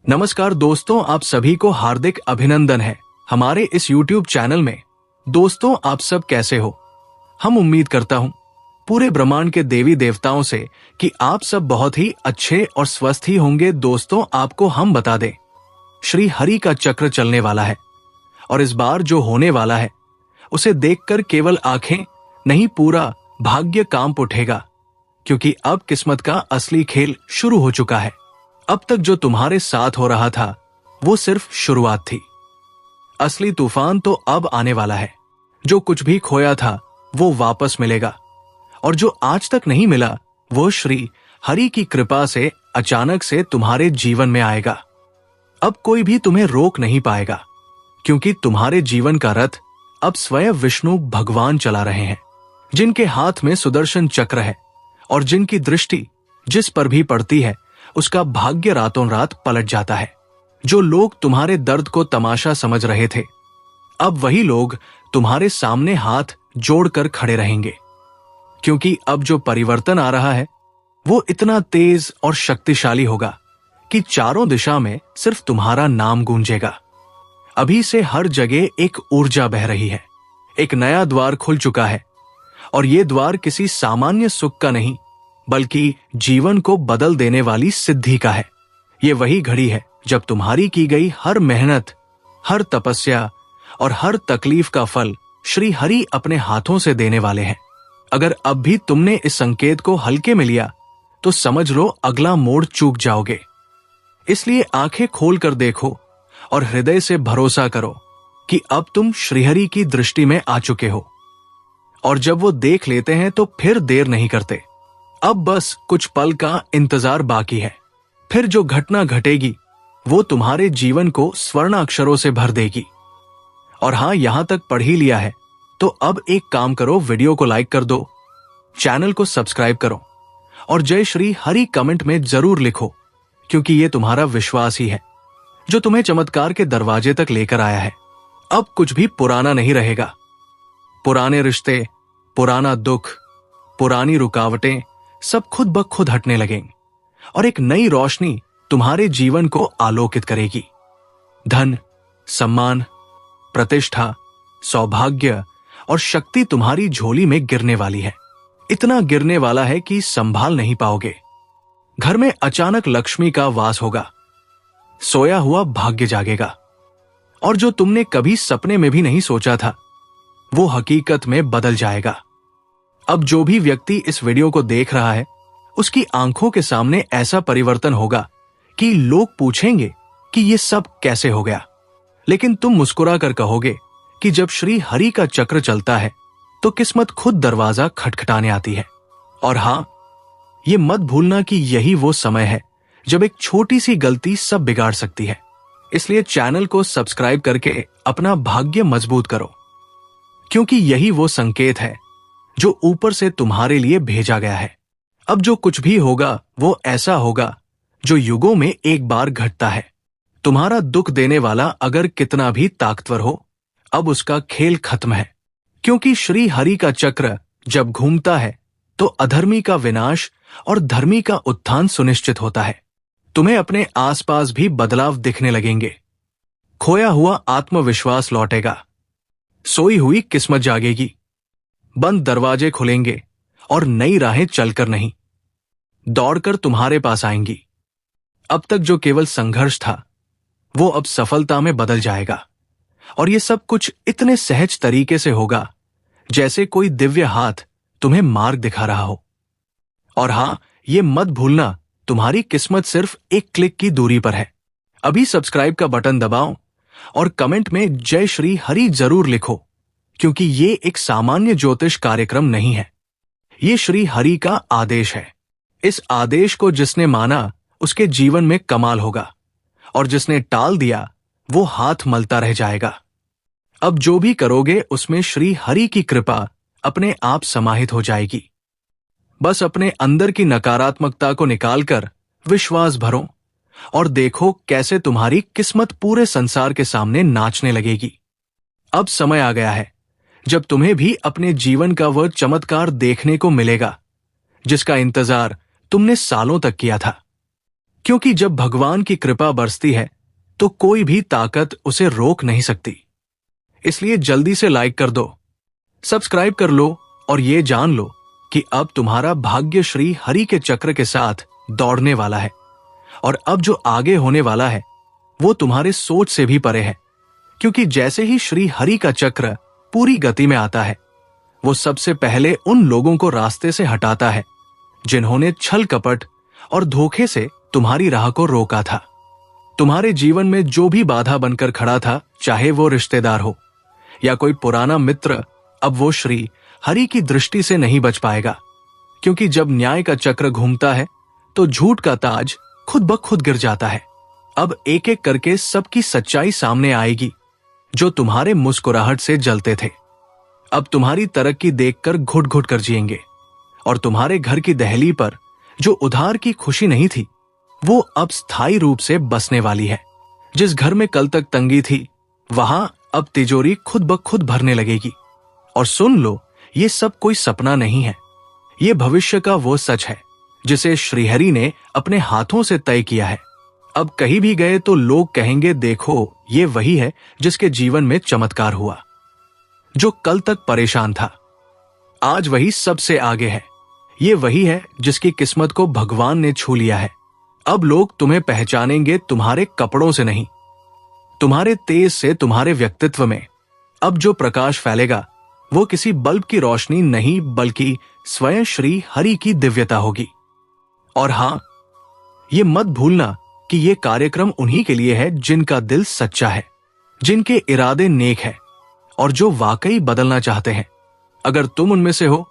नमस्कार दोस्तों, आप सभी को हार्दिक अभिनंदन है हमारे इस YouTube चैनल में। दोस्तों, आप सब कैसे हो? हम उम्मीद करता हूं पूरे ब्रह्मांड के देवी देवताओं से कि आप सब बहुत ही अच्छे और स्वस्थ ही होंगे। दोस्तों, आपको हम बता दें, श्री हरि का चक्र चलने वाला है और इस बार जो होने वाला है उसे देखकर केवल आंखें नहीं, पूरा भाग्य कांप उठेगा, क्योंकि अब किस्मत का असली खेल शुरू हो चुका है। अब तक जो तुम्हारे साथ हो रहा था वो सिर्फ शुरुआत थी। असली तूफान तो अब आने वाला है। जो कुछ भी खोया था वो वापस मिलेगा, और जो आज तक नहीं मिला वो श्री हरि की कृपा से अचानक से तुम्हारे जीवन में आएगा। अब कोई भी तुम्हें रोक नहीं पाएगा, क्योंकि तुम्हारे जीवन का रथ अब स्वयं विष्णु भगवान चला रहे हैं, जिनके हाथ में सुदर्शन चक्र है और जिनकी दृष्टि जिस पर भी पड़ती है उसका भाग्य रातों रात पलट जाता है। जो लोग तुम्हारे दर्द को तमाशा समझ रहे थे, अब वही लोग तुम्हारे सामने हाथ जोड़कर खड़े रहेंगे, क्योंकि अब जो परिवर्तन आ रहा है वो इतना तेज और शक्तिशाली होगा कि चारों दिशा में सिर्फ तुम्हारा नाम गूंजेगा। अभी से हर जगह एक ऊर्जा बह रही है। एक नया द्वार खुल चुका है, और ये द्वार किसी सामान्य सुख का नहीं, बल्कि जीवन को बदल देने वाली सिद्धि का है। ये वही घड़ी है जब तुम्हारी की गई हर मेहनत, हर तपस्या और हर तकलीफ का फल श्री हरि अपने हाथों से देने वाले हैं। अगर अब भी तुमने इस संकेत को हल्के में लिया तो समझ लो अगला मोड़ चूक जाओगे। इसलिए आंखें खोलकर देखो और हृदय से भरोसा करो कि अब तुम श्रीहरि की दृष्टि में आ चुके हो। और जब वो देख लेते हैं तो फिर देर नहीं करते। अब बस कुछ पल का इंतजार बाकी है। फिर जो घटना घटेगी वो तुम्हारे जीवन को स्वर्ण अक्षरों से भर देगी। और हां, यहां तक पढ़ ही लिया है तो अब एक काम करो, वीडियो को लाइक कर दो, चैनल को सब्सक्राइब करो और जय श्री हरि कमेंट में जरूर लिखो, क्योंकि ये तुम्हारा विश्वास ही है जो तुम्हें चमत्कार के दरवाजे तक लेकर आया है। अब कुछ भी पुराना नहीं रहेगा। पुराने रिश्ते, पुराना दुख, पुरानी रुकावटें सब खुद ब खुद हटने लगेंगे और एक नई रोशनी तुम्हारे जीवन को आलोकित करेगी। धन, सम्मान, प्रतिष्ठा, सौभाग्य और शक्ति तुम्हारी झोली में गिरने वाली है। इतना गिरने वाला है कि संभाल नहीं पाओगे। घर में अचानक लक्ष्मी का वास होगा। सोया हुआ भाग्य जागेगा, और जो तुमने कभी सपने में भी नहीं सोचा था वो हकीकत में बदल जाएगा। अब जो भी व्यक्ति इस वीडियो को देख रहा है उसकी आंखों के सामने ऐसा परिवर्तन होगा कि लोग पूछेंगे कि ये सब कैसे हो गया। लेकिन तुम मुस्कुरा कर कहोगे कि जब श्री हरि का चक्र चलता है तो किस्मत खुद दरवाजा खटखटाने आती है। और हां, ये मत भूलना कि यही वो समय है जब एक छोटी सी गलती सब बिगाड़ सकती है। इसलिए चैनल को सब्सक्राइब करके अपना भाग्य मजबूत करो, क्योंकि यही वो संकेत है जो ऊपर से तुम्हारे लिए भेजा गया है। अब जो कुछ भी होगा वो ऐसा होगा जो युगों में एक बार घटता है। तुम्हारा दुख देने वाला अगर कितना भी ताकतवर हो, अब उसका खेल खत्म है, क्योंकि श्री हरि का चक्र जब घूमता है तो अधर्मी का विनाश और धर्मी का उत्थान सुनिश्चित होता है। तुम्हें अपने आसपास भी बदलाव दिखने लगेंगे। खोया हुआ आत्मविश्वास लौटेगा, सोई हुई किस्मत जागेगी, बंद दरवाजे खुलेंगे और नई राहें चलकर नहीं, दौड़कर तुम्हारे पास आएंगी। अब तक जो केवल संघर्ष था वो अब सफलता में बदल जाएगा, और ये सब कुछ इतने सहज तरीके से होगा जैसे कोई दिव्य हाथ तुम्हें मार्ग दिखा रहा हो। और हां, ये मत भूलना, तुम्हारी किस्मत सिर्फ एक क्लिक की दूरी पर है। अभी सब्सक्राइब का बटन दबाओ और कमेंट में जय श्री हरि जरूर लिखो, क्योंकि ये एक सामान्य ज्योतिष कार्यक्रम नहीं है। ये श्री हरि का आदेश है। इस आदेश को जिसने माना उसके जीवन में कमाल होगा, और जिसने टाल दिया वो हाथ मलता रह जाएगा। अब जो भी करोगे उसमें श्री हरि की कृपा अपने आप समाहित हो जाएगी। बस अपने अंदर की नकारात्मकता को निकालकर विश्वास भरो और देखो कैसे तुम्हारी किस्मत पूरे संसार के सामने नाचने लगेगी। अब समय आ गया है जब तुम्हें भी अपने जीवन का वह चमत्कार देखने को मिलेगा जिसका इंतजार तुमने सालों तक किया था। क्योंकि जब भगवान की कृपा बरसती है तो कोई भी ताकत उसे रोक नहीं सकती। इसलिए जल्दी से लाइक कर दो, सब्सक्राइब कर लो और ये जान लो कि अब तुम्हारा भाग्य श्री हरि के चक्र के साथ दौड़ने वाला है। और अब जो आगे होने वाला है वो तुम्हारे सोच से भी परे है, क्योंकि जैसे ही श्री हरि का चक्र पूरी गति में आता है वो सबसे पहले उन लोगों को रास्ते से हटाता है जिन्होंने छल कपट और धोखे से तुम्हारी राह को रोका था। तुम्हारे जीवन में जो भी बाधा बनकर खड़ा था, चाहे वो रिश्तेदार हो या कोई पुराना मित्र, अब वो श्री हरि की दृष्टि से नहीं बच पाएगा, क्योंकि जब न्याय का चक्र घूमता है तो झूठ का ताज खुद ब खुद गिर जाता है। अब एक एक करके सबकी सच्चाई सामने आएगी जो तुम्हारे मुस्कुराहट से जलते थे। अब तुम्हारी तरक्की देखकर घुट घुट कर जिएंगे और तुम्हारे घर की दहली पर जो उधार की खुशी नहीं थी वो अब स्थायी रूप से बसने वाली है। जिस घर में कल तक तंगी थी वहां अब तिजोरी खुद ब खुद भरने लगेगी। और सुन लो, ये सब कोई सपना नहीं है, ये भविष्य का वो सच है जिसे श्रीहरि ने अपने हाथों से तय किया है। अब कहीं भी गए तो लोग कहेंगे, देखो ये वही है जिसके जीवन में चमत्कार हुआ। जो कल तक परेशान था आज वही सबसे आगे है। ये वही है जिसकी किस्मत को भगवान ने छू लिया है। अब लोग तुम्हें पहचानेंगे तुम्हारे कपड़ों से नहीं, तुम्हारे तेज से, तुम्हारे व्यक्तित्व में। अब जो प्रकाश फैलेगा वो किसी बल्ब की रोशनी नहीं बल्कि स्वयं श्री हरि की दिव्यता होगी। और हां, ये मत भूलना कि ये कार्यक्रम उन्हीं के लिए है जिनका दिल सच्चा है, जिनके इरादे नेक है और जो वाकई बदलना चाहते हैं। अगर तुम उनमें से हो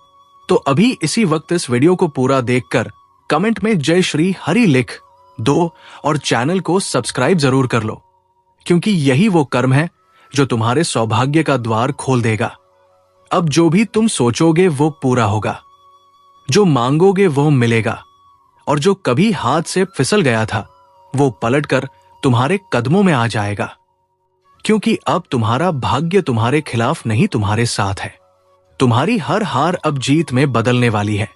तो अभी इसी वक्त इस वीडियो को पूरा देखकर कमेंट में जय श्री हरि लिख दो और चैनल को सब्सक्राइब जरूर कर लो, क्योंकि यही वो कर्म है जो तुम्हारे सौभाग्य का द्वार खोल देगा। अब जो भी तुम सोचोगे वो पूरा होगा, जो मांगोगे वो मिलेगा, और जो कभी हाथ से फिसल गया था वो पलटकर तुम्हारे कदमों में आ जाएगा। क्योंकि अब तुम्हारा भाग्य तुम्हारे खिलाफ नहीं, तुम्हारे साथ है। तुम्हारी हर हार अब जीत में बदलने वाली है।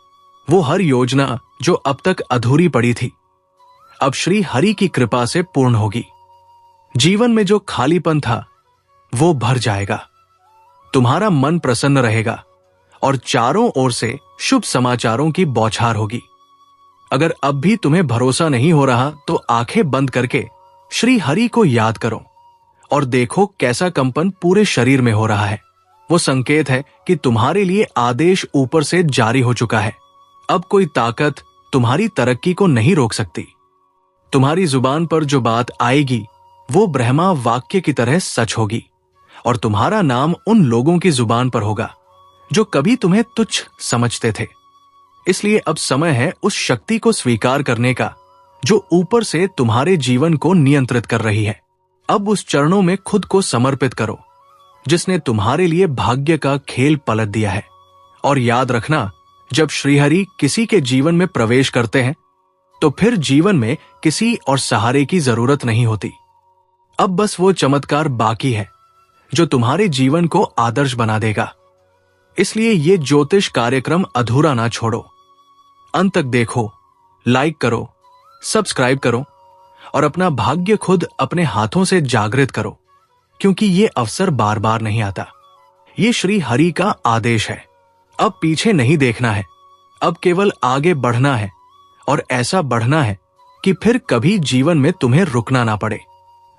वो हर योजना जो अब तक अधूरी पड़ी थी अब श्री हरि की कृपा से पूर्ण होगी। जीवन में जो खालीपन था वो भर जाएगा। तुम्हारा मन प्रसन्न रहेगा और चारों ओर से शुभ समाचारों की बौछार होगी। अगर अब भी तुम्हें भरोसा नहीं हो रहा तो आंखें बंद करके श्री हरि को याद करो और देखो कैसा कंपन पूरे शरीर में हो रहा है। वो संकेत है कि तुम्हारे लिए आदेश ऊपर से जारी हो चुका है। अब कोई ताकत तुम्हारी तरक्की को नहीं रोक सकती। तुम्हारी जुबान पर जो बात आएगी वो ब्रह्मा वाक्य की तरह सच होगी और तुम्हारा नाम उन लोगों की जुबान पर होगा जो कभी तुम्हें तुच्छ समझते थे। इसलिए अब समय है उस शक्ति को स्वीकार करने का जो ऊपर से तुम्हारे जीवन को नियंत्रित कर रही है। अब उस चरणों में खुद को समर्पित करो जिसने तुम्हारे लिए भाग्य का खेल पलट दिया है। और याद रखना, जब श्रीहरि किसी के जीवन में प्रवेश करते हैं तो फिर जीवन में किसी और सहारे की जरूरत नहीं होती। अब बस वो चमत्कार बाकी है जो तुम्हारे जीवन को आदर्श बना देगा। इसलिए ये ज्योतिष कार्यक्रम अधूरा ना छोड़ो, अंत तक देखो, लाइक करो, सब्सक्राइब करो और अपना भाग्य खुद अपने हाथों से जागृत करो, क्योंकि ये अवसर बार बार नहीं आता। ये श्री हरि का आदेश है। अब पीछे नहीं देखना है, अब केवल आगे बढ़ना है और ऐसा बढ़ना है कि फिर कभी जीवन में तुम्हें रुकना ना पड़े।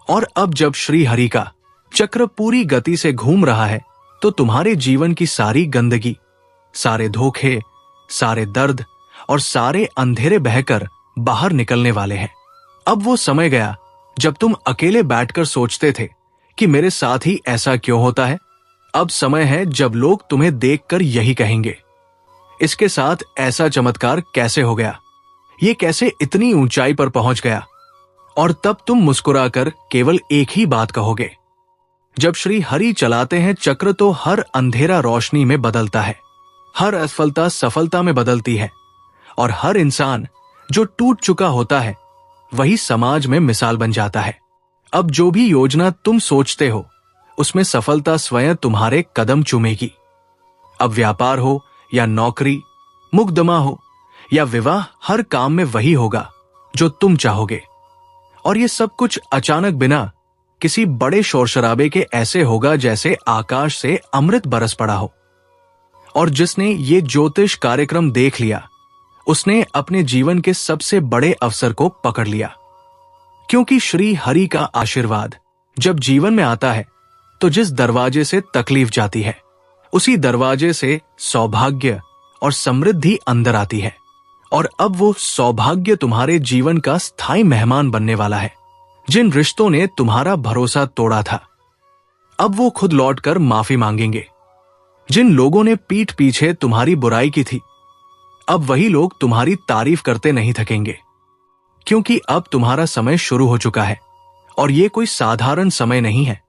और अब जब श्री हरि का चक्र पूरी गति से घूम रहा है तो तुम्हारे जीवन की सारी गंदगी, सारे धोखे, सारे दर्द और सारे अंधेरे बहकर बाहर निकलने वाले हैं। अब वो समय गया जब तुम अकेले बैठकर सोचते थे कि मेरे साथ ही ऐसा क्यों होता है। अब समय है जब लोग तुम्हें देखकर यही कहेंगे, इसके साथ ऐसा चमत्कार कैसे हो गया, ये कैसे इतनी ऊंचाई पर पहुंच गया। और तब तुम मुस्कुराकर केवल एक ही बात कहोगे, जब श्री हरि चलाते हैं चक्र तो हर अंधेरा रोशनी में बदलता है, हर असफलता सफलता में बदलती है और हर इंसान जो टूट चुका होता है वही समाज में मिसाल बन जाता है। अब जो भी योजना तुम सोचते हो उसमें सफलता स्वयं तुम्हारे कदम चूमेगी। अब व्यापार हो या नौकरी, मुकदमा हो या विवाह, हर काम में वही होगा जो तुम चाहोगे। और ये सब कुछ अचानक बिना किसी बड़े शोर शराबे के ऐसे होगा जैसे आकाश से अमृत बरस पड़ा हो। और जिसने ये ज्योतिष कार्यक्रम देख लिया उसने अपने जीवन के सबसे बड़े अवसर को पकड़ लिया। क्योंकि श्री हरि का आशीर्वाद जब जीवन में आता है तो जिस दरवाजे से तकलीफ जाती है उसी दरवाजे से सौभाग्य और समृद्धि अंदर आती है। और अब वो सौभाग्य तुम्हारे जीवन का स्थायी मेहमान बनने वाला है। जिन रिश्तों ने तुम्हारा भरोसा तोड़ा था अब वो खुद लौटकर माफी मांगेंगे। जिन लोगों ने पीठ पीछे तुम्हारी बुराई की थी अब वही लोग तुम्हारी तारीफ करते नहीं थकेंगे। क्योंकि अब तुम्हारा समय शुरू हो चुका है। और ये कोई साधारण समय नहीं है।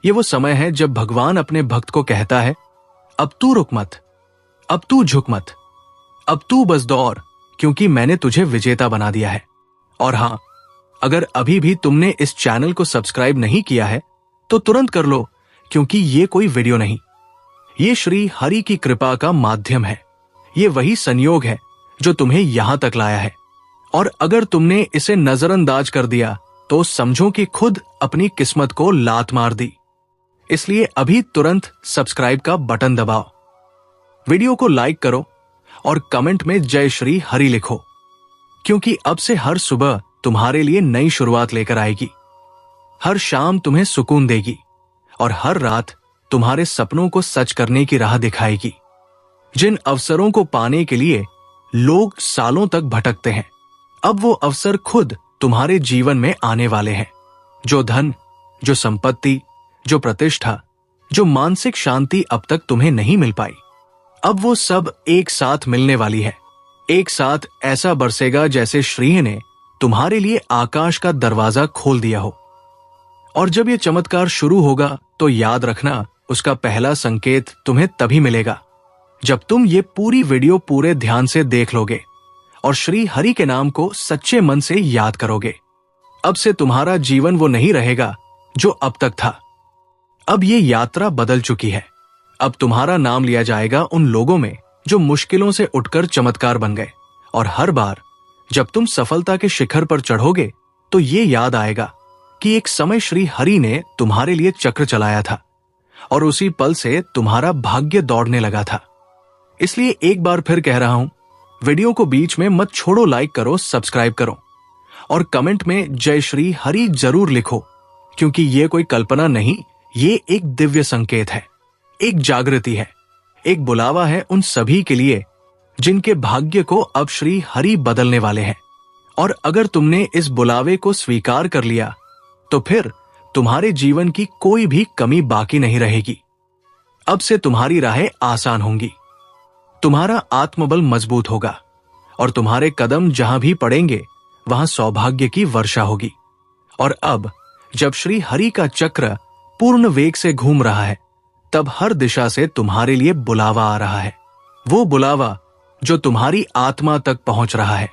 ये वो समय है जब भगवान अपने भक्त को कहता है, अब तू रुक मत, अब तू झुक मत, अब तू बस दौड़, क्योंकि मैंने तुझे विजेता बना दिया है। और हां, अगर अभी भी तुमने इस चैनल को सब्सक्राइब नहीं किया है तो तुरंत कर लो, क्योंकि ये कोई वीडियो नहीं, ये श्री हरि की कृपा का माध्यम है। ये वही संयोग है जो तुम्हें यहां तक लाया है। और अगर तुमने इसे नजरअंदाज कर दिया तो समझो कि खुद अपनी किस्मत को लात मार दी। इसलिए अभी तुरंत सब्सक्राइब का बटन दबाओ, वीडियो को लाइक करो और कमेंट में जय श्री हरि लिखो, क्योंकि अब से हर सुबह तुम्हारे लिए नई शुरुआत लेकर आएगी। हर शाम तुम्हें सुकून देगी और हर रात तुम्हारे सपनों को सच करने की राह दिखाएगी। जिन अवसरों को पाने के लिए लोग सालों तक भटकते हैं अब वो अवसर खुद तुम्हारे जीवन में आने वाले हैं। जो धन, जो संपत्ति, जो प्रतिष्ठा, जो मानसिक शांति अब तक तुम्हें नहीं मिल पाई अब वो सब एक साथ मिलने वाली है। एक साथ ऐसा बरसेगा जैसे श्री ने तुम्हारे लिए आकाश का दरवाजा खोल दिया हो। और जब ये चमत्कार शुरू होगा तो याद रखना, उसका पहला संकेत तुम्हें तभी मिलेगा जब तुम ये पूरी वीडियो पूरे ध्यान से देख लोगे और श्री हरि के नाम को सच्चे मन से याद करोगे। अब से तुम्हारा जीवन वो नहीं रहेगा जो अब तक था। अब ये यात्रा बदल चुकी है। अब तुम्हारा नाम लिया जाएगा उन लोगों में जो मुश्किलों से उठकर चमत्कार बन गए। और हर बार जब तुम सफलता के शिखर पर चढ़ोगे तो ये याद आएगा कि एक समय श्री हरि ने तुम्हारे लिए चक्र चलाया था और उसी पल से तुम्हारा भाग्य दौड़ने लगा था। इसलिए एक बार फिर कह रहा हूं, वीडियो को बीच में मत छोड़ो, लाइक करो, सब्सक्राइब करो और कमेंट में जय श्री हरि जरूर लिखो, क्योंकि ये कोई कल्पना नहीं, ये एक दिव्य संकेत है, एक जागृति है, एक बुलावा है उन सभी के लिए जिनके भाग्य को अब श्री हरि बदलने वाले हैं। और अगर तुमने इस बुलावे को स्वीकार कर लिया तो फिर तुम्हारे जीवन की कोई भी कमी बाकी नहीं रहेगी। अब से तुम्हारी राहें आसान होंगी, तुम्हारा आत्मबल मजबूत होगा और तुम्हारे कदम जहां भी पड़ेंगे वहां सौभाग्य की वर्षा होगी। और अब जब श्री हरि का चक्र पूर्ण वेग से घूम रहा है तब हर दिशा से तुम्हारे लिए बुलावा आ रहा है। वो बुलावा जो तुम्हारी आत्मा तक पहुंच रहा है,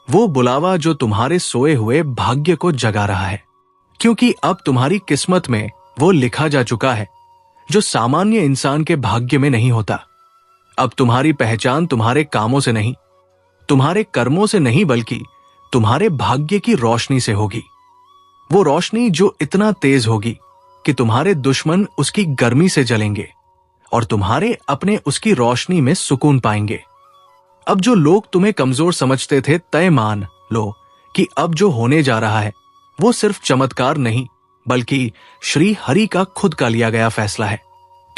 वो बुलावा जो तुम्हारे सोए हुए भाग्य को जगा रहा है। क्योंकि अब तुम्हारी किस्मत में वो लिखा जा चुका है जो सामान्य इंसान के भाग्य में नहीं होता। अब तुम्हारी पहचान तुम्हारे कामों से नहीं, तुम्हारे कर्मों से नहीं, बल्कि तुम्हारे भाग्य की रोशनी से होगी। वो रोशनी जो इतना तेज होगी कि तुम्हारे दुश्मन उसकी गर्मी से जलेंगे और तुम्हारे अपने उसकी रोशनी में सुकून पाएंगे। अब जो लोग तुम्हें कमजोर समझते थे, तय मान लो कि अब जो होने जा रहा है वो सिर्फ चमत्कार नहीं बल्कि श्री हरि का खुद का लिया गया फैसला है।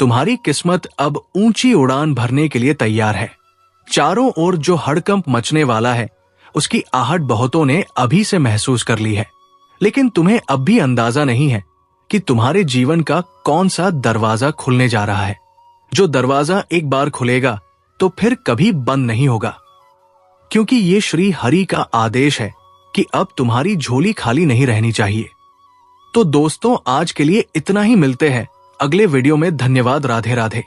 तुम्हारी किस्मत अब ऊंची उड़ान भरने के लिए तैयार है। चारों ओर जो हड़कंप मचने वाला है उसकी आहट बहुतों ने अभी से महसूस कर ली है, लेकिन तुम्हें अब भी अंदाजा नहीं है कि तुम्हारे जीवन का कौन सा दरवाजा खुलने जा रहा है। जो दरवाजा एक बार खुलेगा तो फिर कभी बंद नहीं होगा, क्योंकि ये श्री हरि का आदेश है कि अब तुम्हारी झोली खाली नहीं रहनी चाहिए। तो दोस्तों, आज के लिए इतना ही। मिलते हैं अगले वीडियो में। धन्यवाद। राधे राधे।